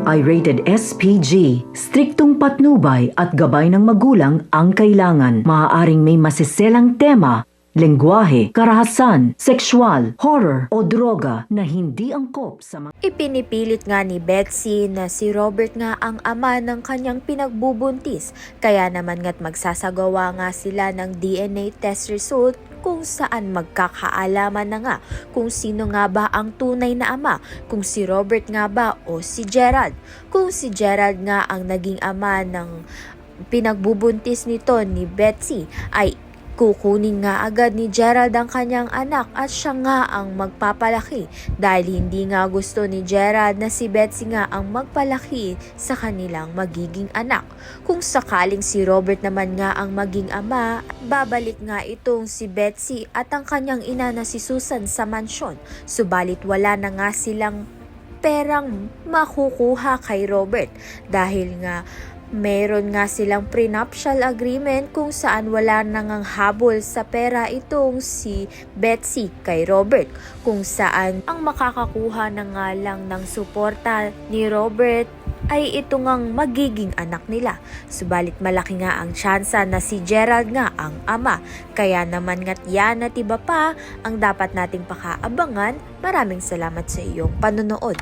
ay rated SPG. Striktong patnubay at gabay ng magulang ang kailangan. Maaaring may masiselang tema, lengguwahe, karahasan, sexual, horror o droga na hindi angkop sa mga... Ipinipilit nga ni Betsy na si Robert nga ang ama ng kanyang pinagbubuntis, kaya naman nga't magsasagawa nga sila ng DNA test result kung saan magkakaalaman na nga kung sino nga ba ang tunay na ama, kung si Robert nga ba o si Gerald. Kung si Gerald nga ang naging ama ng pinagbubuntis nito ni Betsy, ay kukunin nga agad ni Gerald ang kanyang anak at siya nga ang magpapalaki dahil hindi nga gusto ni Gerald na si Betsy nga ang magpalaki sa kanilang magiging anak. Kung sakaling si Robert naman nga ang maging ama, babalik nga itong si Betsy at ang kanyang ina na si Susan sa mansyon. Subalit wala na nga silang perang makukuha kay Robert dahil nga meron nga silang prenuptial agreement kung saan wala nang habol sa pera itong si Betsy kay Robert, kung saan ang makakakuha na nga lang ng suporta ni Robert ay ito ngang magiging anak nila. Subalit malaki nga ang tsansa na si Gerald nga ang ama. Kaya naman nga't yan at iba pa ang dapat nating pakaabangan. Maraming salamat sa iyong panonood.